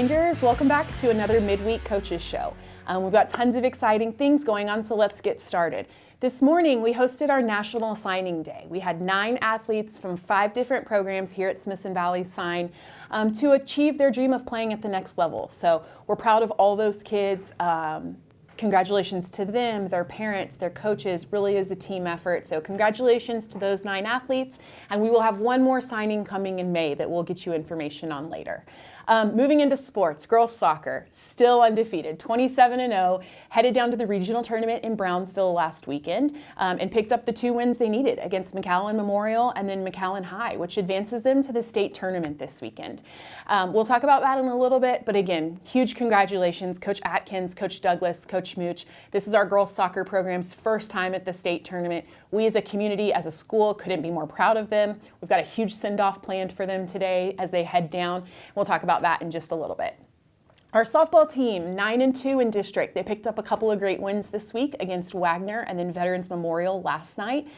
Rangers, welcome back to another midweek coaches show. We've got tons of exciting things going on, so let's get started. This morning we hosted our National Signing Day. We had 9 athletes from 5 different programs here at Smithson Valley sign to achieve their dream of playing at the next level. So we're proud of all those kids. Congratulations to them, their parents, their coaches. Really is a team effort. So congratulations to those 9 athletes. And we will have one more signing coming in May that we'll get you information on later. Moving into sports, girls soccer, still undefeated, 27-0, headed down to the regional tournament in Brownsville last weekend and picked up the 2 wins they needed against McAllen Memorial and then McAllen High, which advances them to the state tournament this weekend. We'll talk about that in a little bit, but again, huge congratulations, Coach Atkins, Coach Douglas, Coach Mooch. This is our girls soccer program's first time at the state tournament. We as a community, as a school, couldn't be more proud of them. We've got a huge send-off planned for them today as they head down. We'll talk about that in just a little bit. Our softball team, 9-2 in district. They picked up a couple of great wins this week against Wagner and then Veterans Memorial last night.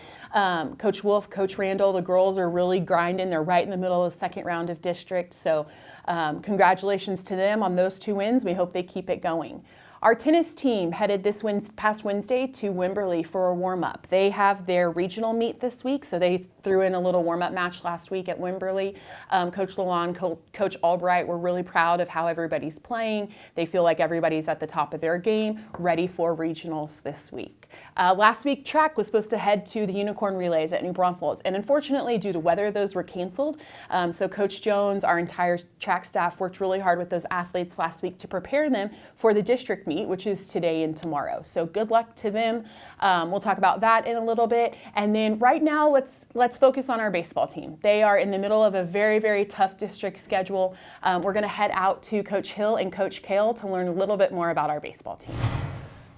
Coach Wolf, Coach Randall, the girls are really grinding. They're right in the middle of the second round of district. So congratulations to them on those 2 wins. We hope they keep it going. Our tennis team headed this past Wednesday to Wimberley for a warm-up. They have their regional meet this week, so they threw in a little warm-up match last week at Wimberley. Coach Lalonde, Coach Albright were really proud of how everybody's playing. They feel like everybody's at the top of their game, ready for regionals this week. Last week, track was supposed to head to the Unicorn Relays at New Braunfels, and unfortunately, due to weather, those were canceled. So Coach Jones, our entire track staff, worked really hard with those athletes last week to prepare them for the district meet, which is today and tomorrow. So good luck to them. We'll talk about that in a little bit. And then right now, let's focus on our baseball team. They are in the middle of a very, very tough district schedule. We're going to head out to Coach Hill and Coach Kale to learn a little bit more about our baseball team.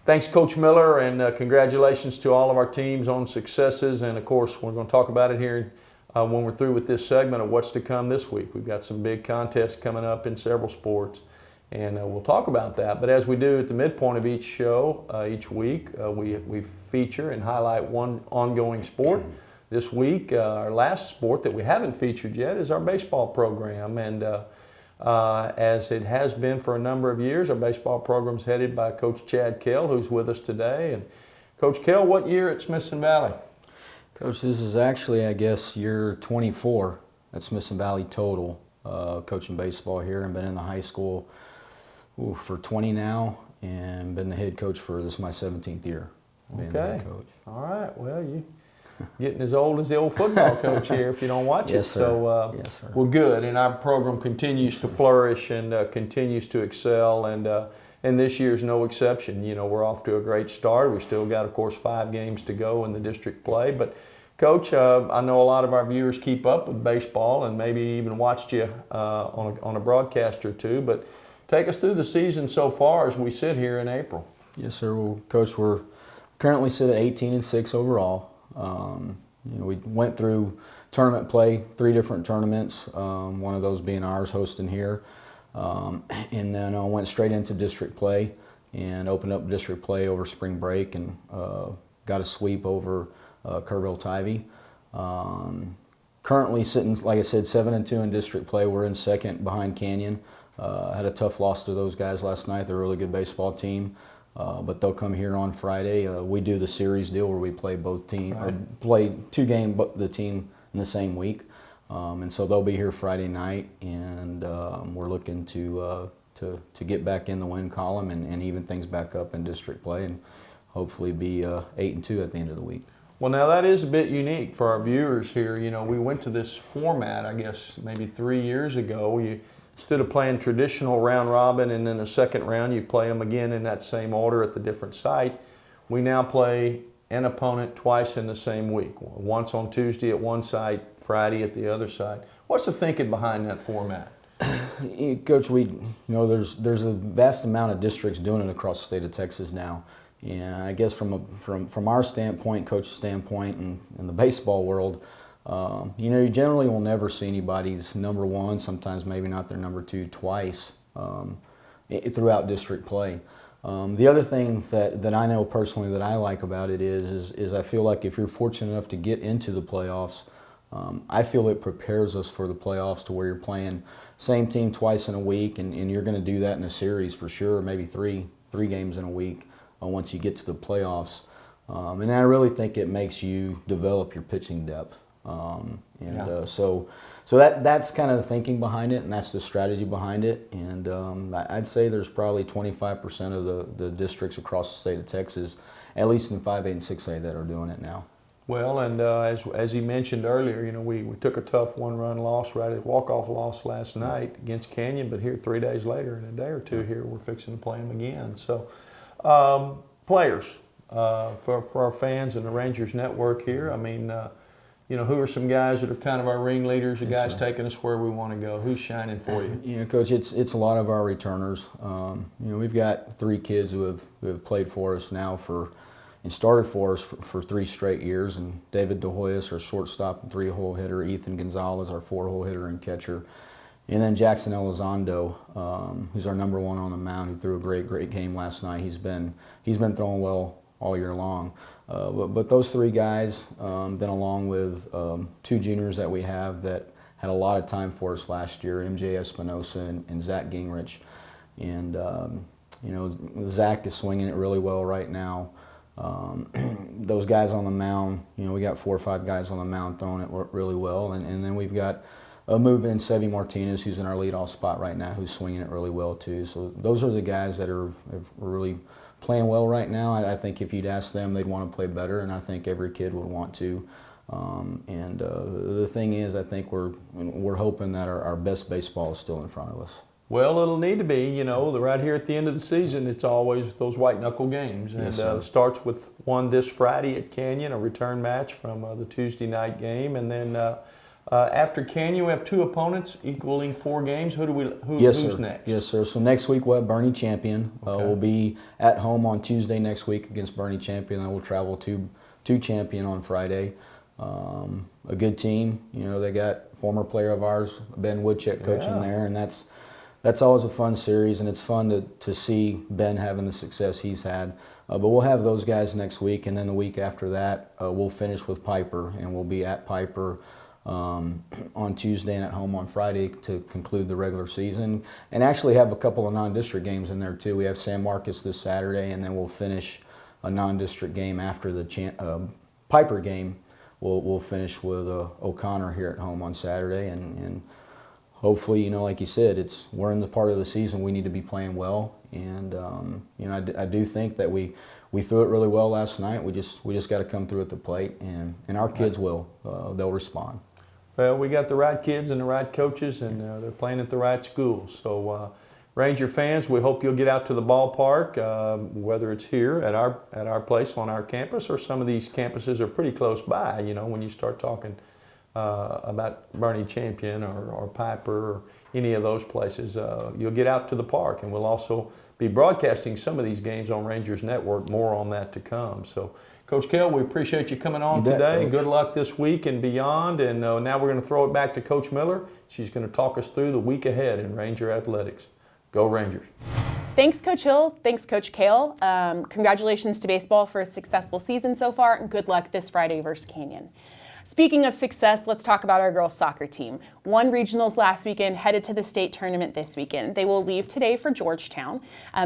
Thanks, Coach Miller, and congratulations to all of our teams on successes. And of course, we're going to talk about it here when we're through with this segment of what's to come this week. We've got some big contests coming up in several sports, and we'll talk about that. But as we do at the midpoint of each show, each week, we feature and highlight one ongoing sport. This week, our last sport that we haven't featured yet is our baseball program. And as it has been for a number of years, our baseball program is headed by Coach Chad Kell, who's with us today. And Coach Kell, what year at Smithson Valley? Coach, this is actually, I guess, year 24 at Smithson Valley total, coaching baseball here, and been in the high school for 20 now, and been the head coach for, this is my 17th year being the head coach. All right, well, you getting as old as the old football coach here if you don't watch yes, it. Sir. So, yes, sir. Well, good, and our program continues to flourish and continues to excel, and this year's no exception. You know, we're off to a great start. We still got, of course, 5 games to go in the district play, but Coach, I know a lot of our viewers keep up with baseball and maybe even watched you on a broadcast or two, but take us through the season so far as we sit here in April. Yes, sir. Well, Coach, we're currently sit at 18-6 overall. We went through tournament play, 3 different tournaments, one of those being ours, hosting here. And then I went straight into district play and opened up district play over spring break and got a sweep over Kerrville-Tivy. Currently sitting, like I said, 7-2 in district play. We're in second behind Canyon. Had a tough loss to those guys last night. They're a really good baseball team. But they'll come here on Friday. We do the series deal where we play both teams, play 2 games, the team in the same week, and so they'll be here Friday night, and we're looking to get back in the win column and even things back up in district play, and hopefully be 8-2 at the end of the week. Well, now that is a bit unique for our viewers here. You know, we went to this format, I guess, maybe 3 years ago. Instead of playing traditional round robin and then the second round you play them again in that same order at the different site, we now play an opponent twice in the same week. Once on Tuesday at one site, Friday at the other site. What's the thinking behind that format? Coach, there's a vast amount of districts doing it across the state of Texas now. And I guess from our standpoint, coach's standpoint, and the baseball world, you generally will never see anybody's number 1, sometimes maybe not their number 2 twice throughout district play. The other thing that I know personally that I like about it is I feel like if you're fortunate enough to get into the playoffs, I feel it prepares us for the playoffs to where you're playing same team twice in a week, and you're going to do that in a series for sure, maybe three games in a week once you get to the playoffs. And I really think it makes you develop your pitching depth. So that's kind of the thinking behind it, and that's the strategy behind it. And I'd say there's probably 25% of the districts across the state of Texas, at least in 5A and 6A, that are doing it now. Well, and as he mentioned earlier, you know, we took a tough one-run loss, right, a walk-off loss last night against Canyon, but here 3 days later, in a day or two here, we're fixing to play them again. So, players, for our fans and the Rangers Network here, I mean, you know, who are some guys that are kind of our ringleaders, the guys taking us where we want to go? Who's shining for you? You know, Coach, it's a lot of our returners. You know, we've got 3 kids who have played for us now and started for us for 3 straight years. And David DeHoyas, our shortstop and 3-hole hitter. Ethan Gonzalez, our 4-hole hitter and catcher. And then Jackson Elizondo, who's our number 1 on the mound, who threw a great game last night. He's been throwing well all year long. But those 3 guys, then along with 2 juniors that we have that had a lot of time for us last year, MJ Espinosa and Zach Gingrich. And, you know, Zach is swinging it really well right now. Those guys on the mound, you know, we got 4 or 5 guys on the mound throwing it really well. And then we've got a move in, Sevy Martinez, who's in our leadoff spot right now, who's swinging it really well too. So those are the guys that are really playing well right now. I think if you'd ask them, they'd want to play better, and I think every kid would want to. The thing is, I think we're hoping that our best baseball is still in front of us. Well, it'll need to be, you know, right here at the end of the season, it's always those white knuckle games. And it starts with one this Friday at Canyon, a return match from the Tuesday night game. And then after Canyon, we have 2 opponents equaling 4 games. Who's next? Yes, sir. So next week we'll have Bernie Champion. We'll be at home on Tuesday next week against Bernie Champion. Then we'll travel to Champion on Friday. A good team. You know, they got former player of ours, Ben Woodcheck, coaching there, and that's always a fun series, and it's fun to see Ben having the success he's had. But we'll have those guys next week, and then the week after that, we'll finish with Piper, and we'll be at Piper on Tuesday and at home on Friday to conclude the regular season, and actually have a couple of non-district games in there too. We have San Marcos this Saturday, and then we'll finish a non-district game after the Piper game. We'll finish with O'Connor here at home on Saturday, and hopefully, you know, like you said, we're in the part of the season we need to be playing well, and you know, I do think that we threw it really well last night. We just got to come through at the plate, and our kids will. They'll respond. Well, we got the right kids and the right coaches, and they're playing at the right schools. So, Ranger fans, we hope you'll get out to the ballpark, whether it's here at our place on our campus, or some of these campuses are pretty close by. You know, when you start talking about Bernie Champion or Piper or any of those places, you'll get out to the park, and we'll also be broadcasting some of these games on Rangers Network. More on that to come. So, Coach Kell, we appreciate you coming on today. Coach. Good luck this week and beyond. And now we're going to throw it back to Coach Miller. She's going to talk us through the week ahead in Ranger athletics. Go Rangers. Thanks, Coach Hill. Thanks, Coach Kale. Congratulations to baseball for a successful season so far, and good luck this Friday versus Canyon. Speaking of success, let's talk about our girls soccer team. Won regionals last weekend, headed to the state tournament this weekend. They will leave today for Georgetown.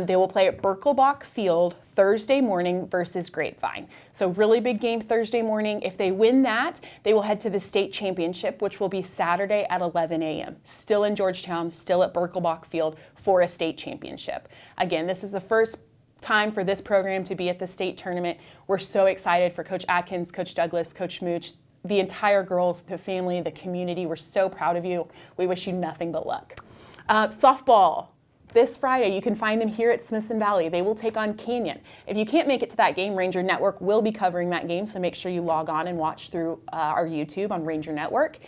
They will play at Birkelbach Field Thursday morning versus Grapevine. So really big game Thursday morning. If they win that, they will head to the state championship, which will be Saturday at 11 a.m. Still in Georgetown, still at Birkelbach Field for a state championship. Again, this is the first time for this program to be at the state tournament. We're so excited for Coach Atkins, Coach Douglas, Coach Mooch, the entire girls, the family, the community. We're so proud of you. We wish you nothing but luck. Softball. This Friday, you can find them here at Smithson Valley. They will take on Canyon. If you can't make it to that game, Ranger Network will be covering that game, so make sure you log on and watch through our YouTube on Ranger Network.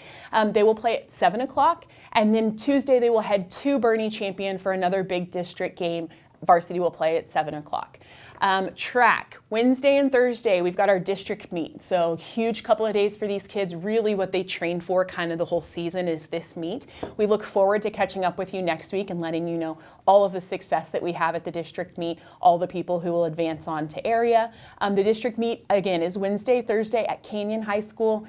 They will play at 7 o'clock, and then Tuesday they will head to Bernie Champion for another big district game. Varsity will play at 7 o'clock. Track, Wednesday and Thursday, we've got our district meet. So huge couple of days for these kids. Really what they train for kind of the whole season is this meet. We look forward to catching up with you next week and letting you know all of the success that we have at the district meet, all the people who will advance on to area. The district meet, again, is Wednesday, Thursday at Canyon High School.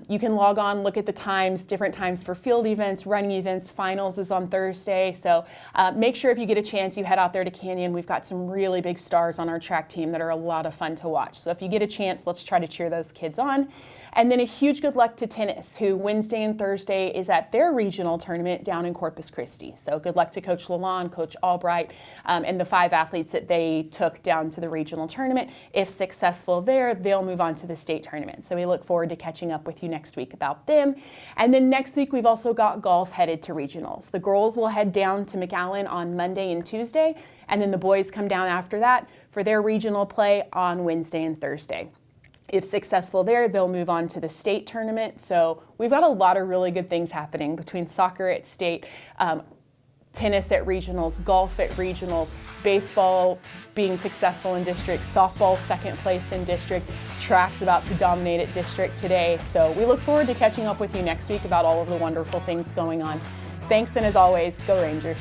You can log on, look at the times, different times for field events, running events. Finals is on Thursday. So make sure if you get a chance, you head out there to Canyon. We've got some really big stars on our track team that are a lot of fun to watch. So if you get a chance, let's try to cheer those kids on. And then a huge good luck to tennis, who Wednesday and Thursday is at their regional tournament down in Corpus Christi. So good luck to Coach Lalonde, Coach Albright, and the 5 athletes that they took down to the regional tournament. If successful there, they'll move on to the state tournament. So we look forward to catching up with you next week about them. And then next week, we've also got golf headed to regionals. The girls will head down to McAllen on Monday and Tuesday, and then the boys come down after that for their regional play on Wednesday and Thursday. If successful there, they'll move on to the state tournament. So we've got a lot of really good things happening between soccer at state, tennis at regionals, golf at regionals, baseball being successful in district, softball second place in district, track's about to dominate at district today. So we look forward to catching up with you next week about all of the wonderful things going on. Thanks, and as always, go Rangers.